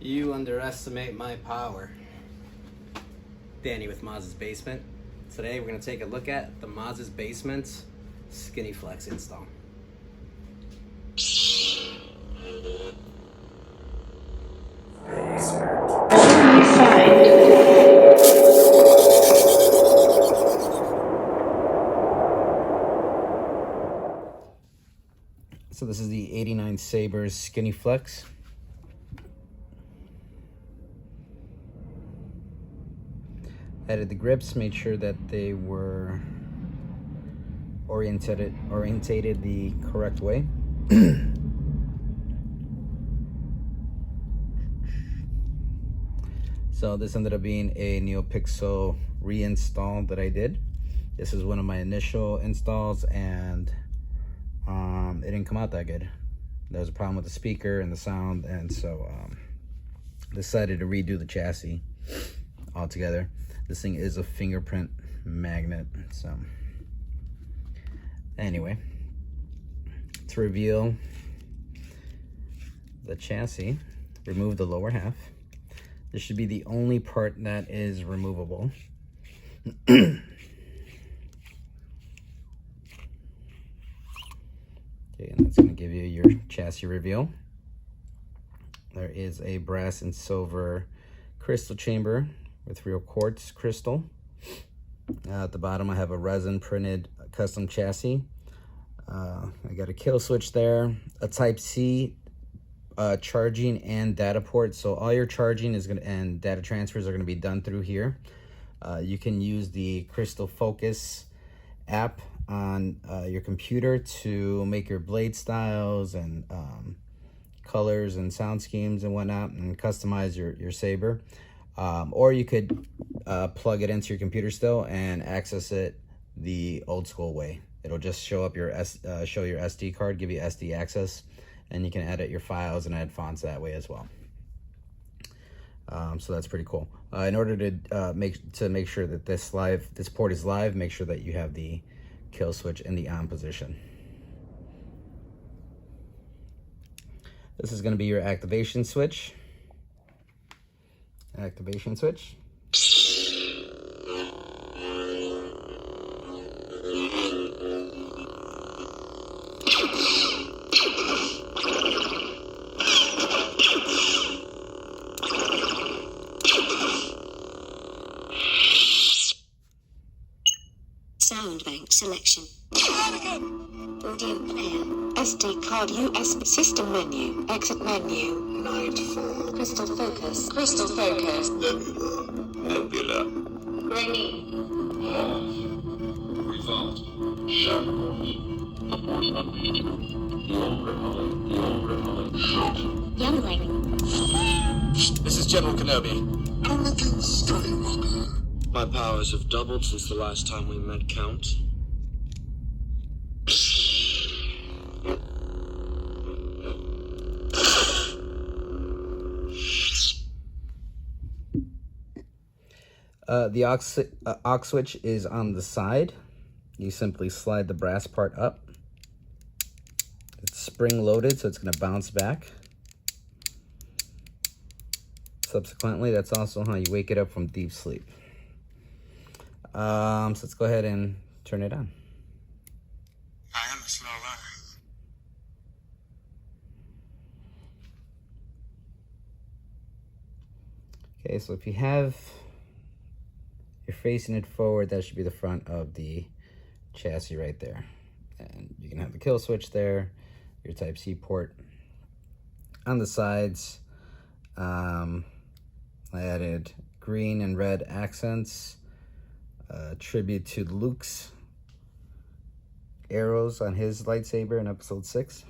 You underestimate my power. Danny with Maz's Basement. Today we're going to take a look at the Maz's Basement Skinnyflex install. So this is the 89Sabers Skinnyflex. Added the grips, made sure that they were orientated the correct way. So this ended up being a Neopixel reinstall that I did. This is one of my initial installs, and it didn't come out that good. There was a problem with the speaker and the sound, and so decided to redo the chassis altogether. This thing is a fingerprint magnet, so anyway, to reveal the chassis, remove the lower half. This should be the only part that is removable. Okay, and that's going to give you your chassis reveal. There is a brass and silver crystal chamber with real quartz crystal. At the bottom I have a resin printed custom chassis. I got a kill switch there, a Type-C charging and data port. So all your charging is and data transfers are going to be done through here. You can use the Crystal Focus app on your computer to make your blade styles and colors and sound schemes and whatnot, and customize your saber. Or you could plug it into your computer still and access it the old school way. It'll just show up your show your SD card, give you SD access, and you can edit your files and add fonts that way as well. So that's pretty cool. In order to make sure that this port is live, make sure that you have the kill switch in the on position. This is going to be your activation switch. Activation switch. Sound bank selection. Audio player. SD card USB system menu. Exit menu. Night 4. Crystal focus. Crystal focus. Nebula. Grainy. Revolt. Shackles. Youngling. This is General Kenobi. Anakin Skywalker. My powers have doubled since the last time we met, Count. The aux switch is on the side. You simply slide the brass part up. It's spring loaded, so it's going to bounce back. Subsequently, that's also how you wake it up from deep sleep. So let's go ahead and turn it on. I am a slow learner. Okay, so if you're facing it forward, that should be the front of the chassis right there. And you can have the kill switch there, your Type-C port. On the sides, I added green and red accents, tribute to Luke's arrows on his lightsaber in episode 6.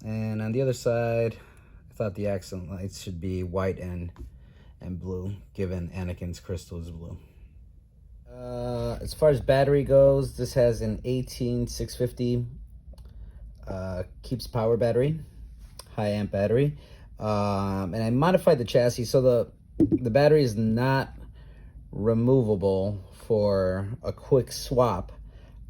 And on the other side, I thought the accent lights should be white and blue, given Anakin's crystal is blue. As far as battery goes, this has an 18650 keeps power battery, high amp battery, and I modified the chassis so the battery is not removable for a quick swap.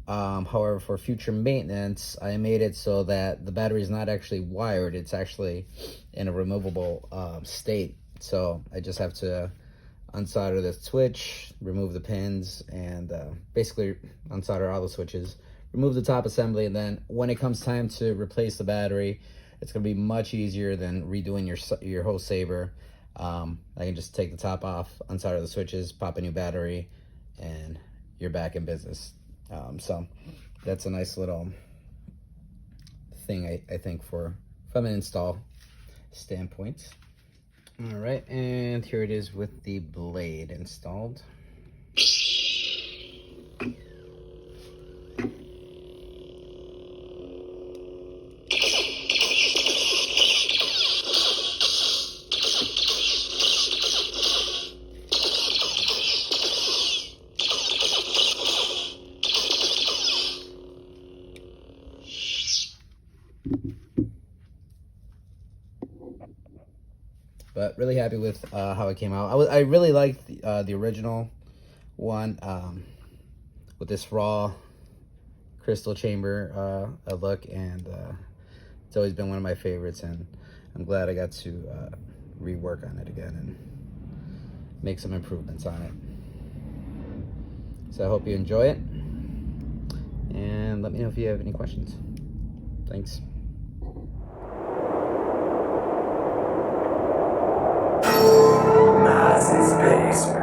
However, for future maintenance, I made it so that the battery is not actually wired. It's actually in a removable state. So I just have to unsolder the switch, remove the pins, and basically unsolder all the switches, remove the top assembly, and then when it comes time to replace the battery, it's going to be much easier than redoing your whole Saber. I can just take the top off, unsolder the switches, pop a new battery, and you're back in business. So that's a nice little thing, I think, from an install standpoint. All right, and here it is with the blade installed. But really happy with how it came out. I really liked the original one with this raw crystal chamber look, and it's always been one of my favorites, and I'm glad I got to rework on it again and make some improvements on it. So I hope you enjoy it, and let me know if you have any questions. Thanks. Nazi space.